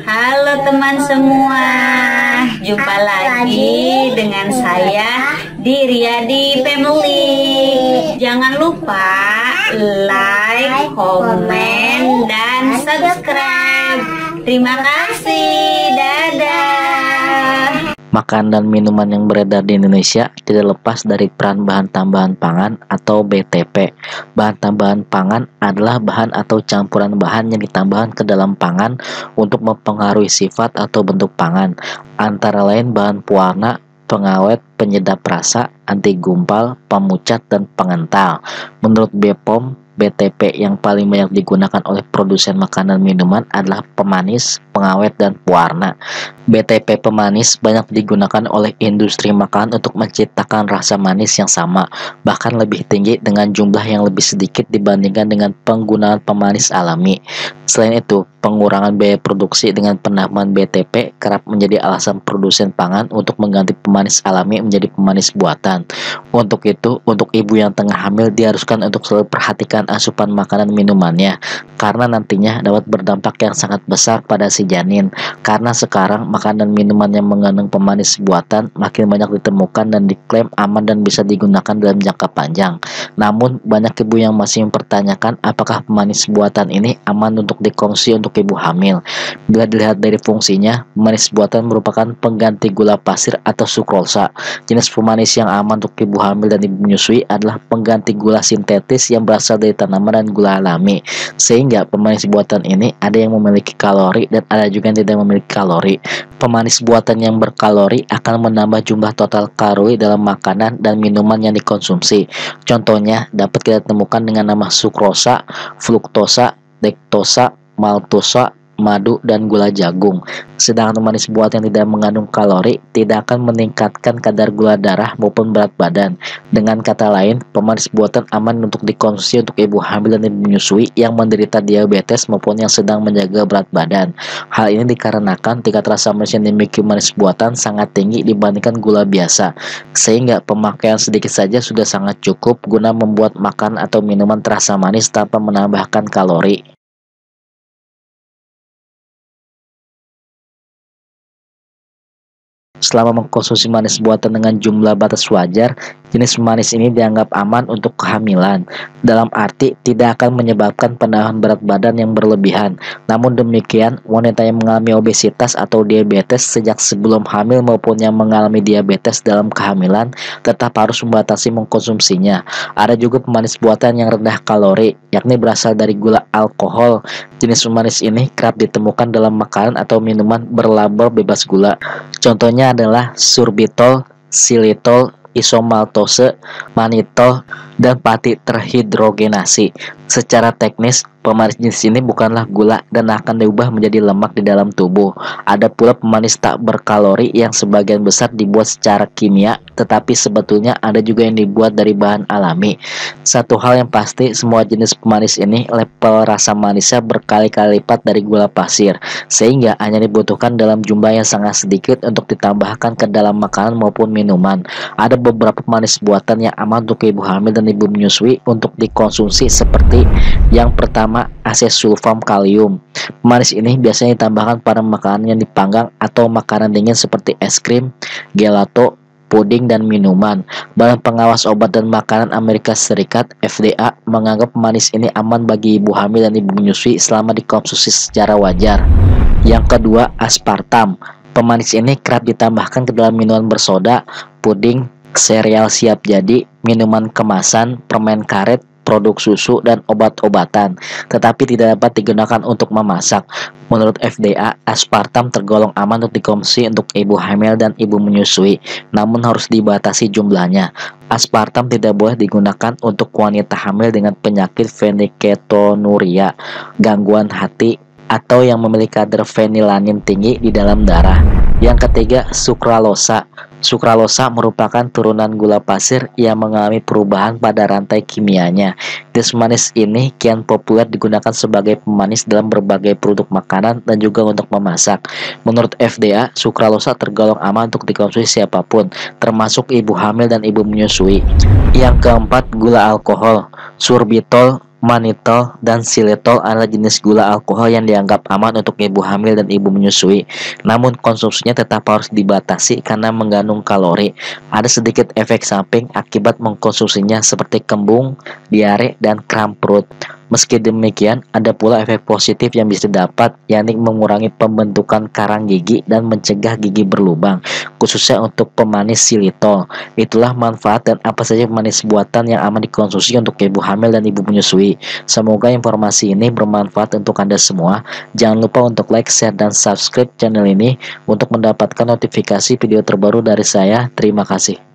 Halo teman semua, jumpa lagi dengan saya di Riyadi Family. Jangan lupa like, komen, dan subscribe. Terima kasih, dadah. Makanan dan minuman yang beredar di Indonesia tidak lepas dari peran bahan tambahan pangan atau BTP. Bahan tambahan pangan adalah bahan atau campuran bahan yang ditambahkan ke dalam pangan untuk mempengaruhi sifat atau bentuk pangan, antara lain bahan pewarna, pengawet, penyedap rasa, anti gumpal, pemucat, dan pengental. Menurut BPOM, BTP yang paling banyak digunakan oleh produsen makanan minuman adalah pemanis, pengawet, dan pewarna. BTP pemanis banyak digunakan oleh industri makanan untuk menciptakan rasa manis yang sama, bahkan lebih tinggi dengan jumlah yang lebih sedikit dibandingkan dengan penggunaan pemanis alami. Selain itu, pengurangan biaya produksi dengan penambahan BTP kerap menjadi alasan produsen pangan untuk mengganti pemanis alami menjadi pemanis buatan. Untuk itu, untuk ibu yang tengah hamil diharuskan untuk selalu perhatikan asupan makanan minumannya, karena nantinya dapat berdampak yang sangat besar pada si janin. Karena sekarang makanan minuman yang mengandung pemanis buatan makin banyak ditemukan dan diklaim aman dan bisa digunakan dalam jangka panjang. Namun, banyak ibu yang masih mempertanyakan apakah pemanis buatan ini aman untuk dikonsumsi untuk ibu hamil. Bila dilihat dari fungsinya, pemanis buatan merupakan pengganti gula pasir atau sukrosa. Jenis pemanis yang aman untuk ibu hamil dan ibu menyusui adalah pengganti gula sintetis yang berasal dari tanaman dan gula alami. Sehingga pemanis buatan ini ada yang memiliki kalori dan ada juga yang tidak memiliki kalori. Pemanis buatan yang berkalori akan menambah jumlah total kalori dalam makanan dan minuman yang dikonsumsi. Contohnya dapat kita temukan dengan nama sukrosa, fruktosa, dektosa, maltosa, madu, dan gula jagung. Sedangkan pemanis buatan yang tidak mengandung kalori tidak akan meningkatkan kadar gula darah maupun berat badan. Dengan kata lain, pemanis buatan aman untuk dikonsumsi untuk ibu hamil dan ibu menyusui yang menderita diabetes maupun yang sedang menjaga berat badan. Hal ini dikarenakan tingkat rasa manis yang dimiliki pemanis buatan sangat tinggi dibandingkan gula biasa, sehingga pemakaian sedikit saja sudah sangat cukup guna membuat makan atau minuman terasa manis tanpa menambahkan kalori. Selama mengkonsumsi manis buatan dengan jumlah batas wajar, jenis manis ini dianggap aman untuk kehamilan. Dalam arti tidak akan menyebabkan penambahan berat badan yang berlebihan. Namun demikian, wanita yang mengalami obesitas atau diabetes sejak sebelum hamil maupun yang mengalami diabetes dalam kehamilan tetap harus membatasi mengkonsumsinya. Ada juga pemanis buatan yang rendah kalori, yakni berasal dari gula alkohol. Jenis pemanis ini kerap ditemukan dalam makanan atau minuman berlabel bebas gula. Contohnya adalah sorbitol, xilitol, isomaltose, manitol, dan pati terhidrogenasi. Secara teknis, pemanis jenis ini bukanlah gula dan akan diubah menjadi lemak di dalam tubuh. Ada pula pemanis tak berkalori yang sebagian besar dibuat secara kimia, tetapi sebetulnya ada juga yang dibuat dari bahan alami. Satu hal yang pasti, semua jenis pemanis ini level rasa manisnya berkali-kali lipat dari gula pasir, sehingga hanya dibutuhkan dalam jumlah yang sangat sedikit untuk ditambahkan ke dalam makanan maupun minuman. Ada beberapa pemanis buatan yang aman untuk ibu hamil dan ibu menyusui untuk dikonsumsi seperti yang pertama, asesulfam kalium. Pemanis ini biasanya ditambahkan pada makanan yang dipanggang atau makanan dingin seperti es krim, gelato, puding, dan minuman. Badan Pengawas Obat dan Makanan Amerika Serikat (FDA) menganggap pemanis ini aman bagi ibu hamil dan ibu menyusui selama dikonsumsi secara wajar. Yang kedua, aspartam. Pemanis ini kerap ditambahkan ke dalam minuman bersoda, puding, sereal siap jadi, minuman kemasan, permen karet, produk susu, dan obat-obatan, tetapi tidak dapat digunakan untuk memasak. Menurut FDA, aspartam tergolong aman untuk dikonsumsi untuk ibu hamil dan ibu menyusui, namun harus dibatasi jumlahnya. Aspartam tidak boleh digunakan untuk wanita hamil dengan penyakit fenilketonuria, gangguan hati, atau yang memiliki kadar fenilanin tinggi di dalam darah. Yang ketiga, sukralosa. Sukralosa merupakan turunan gula pasir yang mengalami perubahan pada rantai kimianya. Jenis manis ini kian populer digunakan sebagai pemanis dalam berbagai produk makanan dan juga untuk memasak. Menurut FDA, sukralosa tergolong aman untuk dikonsumsi siapapun, termasuk ibu hamil dan ibu menyusui. Yang keempat, gula alkohol. Sorbitol Manitol dan xilitol adalah jenis gula alkohol yang dianggap aman untuk ibu hamil dan ibu menyusui. Namun konsumsinya tetap harus dibatasi karena mengandung kalori. Ada sedikit efek samping akibat mengkonsumsinya seperti kembung, diare, dan kram perut. Meski demikian, ada pula efek positif yang bisa didapat, yakni mengurangi pembentukan karang gigi dan mencegah gigi berlubang, khususnya untuk pemanis xilitol. Itulah manfaat dan apa saja pemanis buatan yang aman dikonsumsi untuk ibu hamil dan ibu menyusui. Semoga informasi ini bermanfaat untuk Anda semua. Jangan lupa untuk like, share, dan subscribe channel ini untuk mendapatkan notifikasi video terbaru dari saya. Terima kasih.